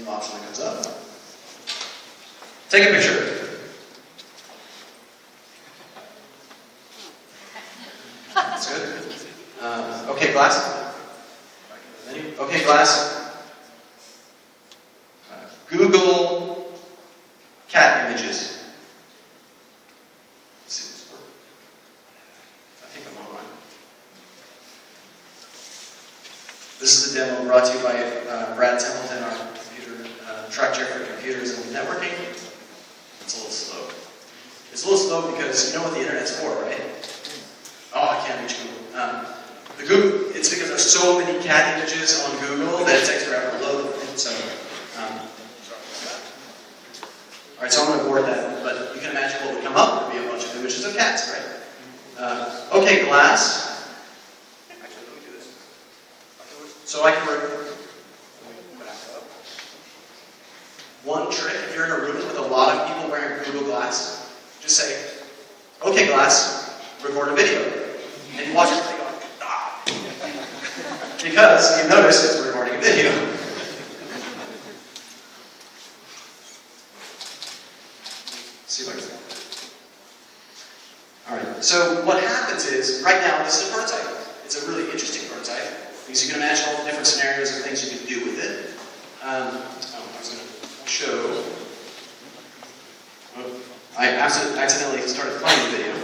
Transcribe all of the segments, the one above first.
option that comes up. Take a picture. That's good. Okay, glass. Okay, glass. Google cat images. Let's see if this works. I think I'm online. This is the demo brought to you by Brad Templeton, our computer track chair for computers and networking. It's a little slow. It's a little slow because you know what the internet's for, right? Oh, I can't reach Google. It's because there's so many cat images on Google that it takes forever to load. So, all right, so I'm going to abort that, but you can imagine what would come up. There would be a bunch of images of cats, right? Okay, glass. Actually, let me do this. So I can one trick, if you're in a room with a lot of people wearing Google Glass, just say, okay, Glass, record a video. And you watch it and go, ah. Because you notice it's recording a video. See if I can. Alright, so what happens is, right now, this is a prototype. It's a really interesting prototype, because you can imagine all the different scenarios and things you can do with it. I was going to show. I accidentally started playing the video.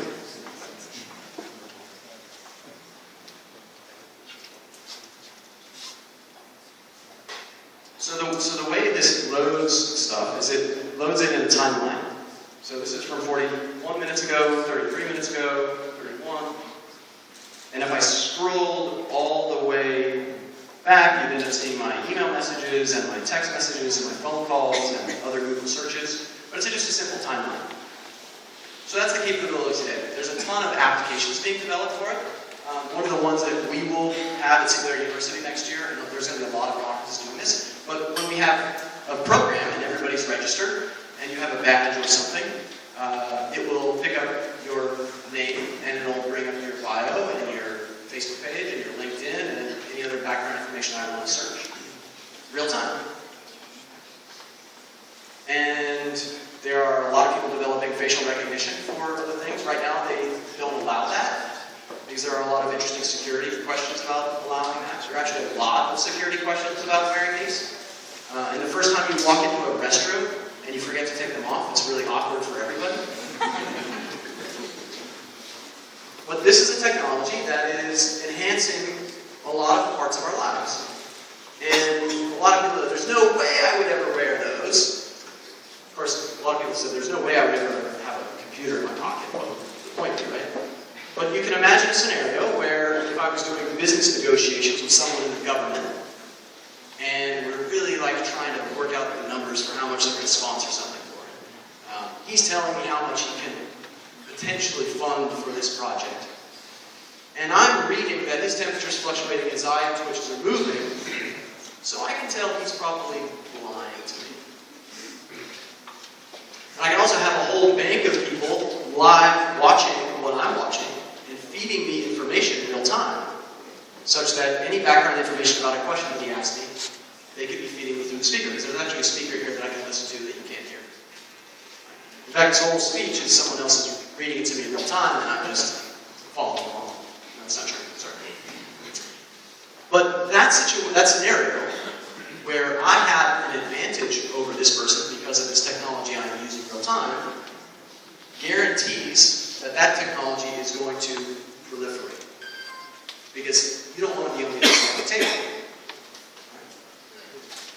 So the way this loads stuff is it loads it in a timeline. So this is from 41 minutes ago, 33 minutes ago, 31. And if I scrolled all the way back, you'd end up seeing my email messages and my text messages and my phone calls and other Google searches. But it's just a simple timeline. So that's the capability today. There's a ton of applications being developed for it. One of the ones that we will have at Singularity University next year, and there's going to be a lot of conferences doing this, but when we have a program and everybody's registered, and you have a badge or something, it will pick up your name, and it'll bring up your bio, and your Facebook page, and your LinkedIn, and any other background information I want to search. Real time. And there are a lot of people developing facial recognition for the things. Right now, they don't allow that, because there are a lot of interesting security questions about allowing that. There are actually a lot of security questions about wearing these. And the first time you walk into a restroom and you forget to take them off, it's really awkward for everybody. But this is a technology that is enhancing a lot of parts of our lives. And a lot of people, there's no way I would ever wear those. Of course, a lot of people said, there's no way I would ever have a computer in my pocket. Well, the point, right? But you can imagine a scenario where if I was doing business negotiations with someone in the government, and we're really trying to work out the numbers for how much they're going to sponsor something for it. He's telling me how much he can potentially fund for this project. And I'm reading that his temperature's fluctuating, his eye twitches are moving, so I can tell he's probably lying to me. And I can also have a whole bank of people live watching what I'm watching and feeding me information in real time, such that any background information about a question that he asked me, they could be feeding me through the speaker. Because there's actually a speaker here that I can listen to that you can't hear. In fact, his whole speech is someone else is reading it to me in real time, and I'm just following along. That's not true. Sorry. But that scenario where I have an advantage over this person because of this technology I'm using in real time guarantees that that technology is going to proliferate. Because you don't want to be on the other side of the table.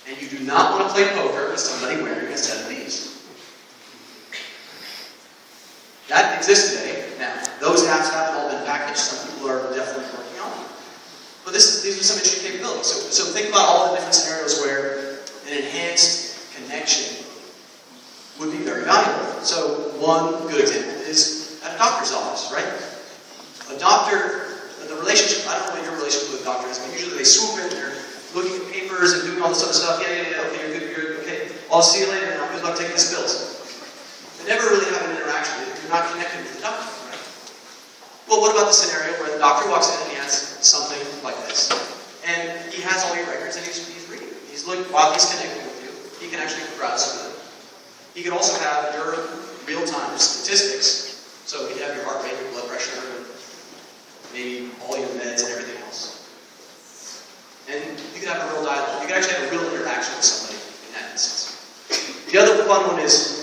And you do not want to play poker with somebody wearing a set of these. That exists today. Now, those apps haven't all been packaged. Some people are definitely working on them. But these are some interesting capabilities. So think about all the different scenarios where an enhanced connection would be very valuable. So one good example is at a doctor's office, right? A doctor, the relationship, I don't know what your relationship with a doctor is, but usually they swoop in there, looking at papers and doing all this other stuff. Yeah, okay, you're good, okay. I'll see you later, and I'll good luck taking these pills. They never really have an interaction. You're not connected with the doctor, right? Well, what about the scenario where the doctor walks in and he has something like this? And he has all your records and he's reading. He's looking while he's connecting with you. he can actually browse through them. He could also have your real-time statistics, so he'd have your heart rate, your blood pressure, and maybe all your meds and everything else. And you could have a real dialogue. You could actually have a real interaction with somebody in that instance. The other fun one is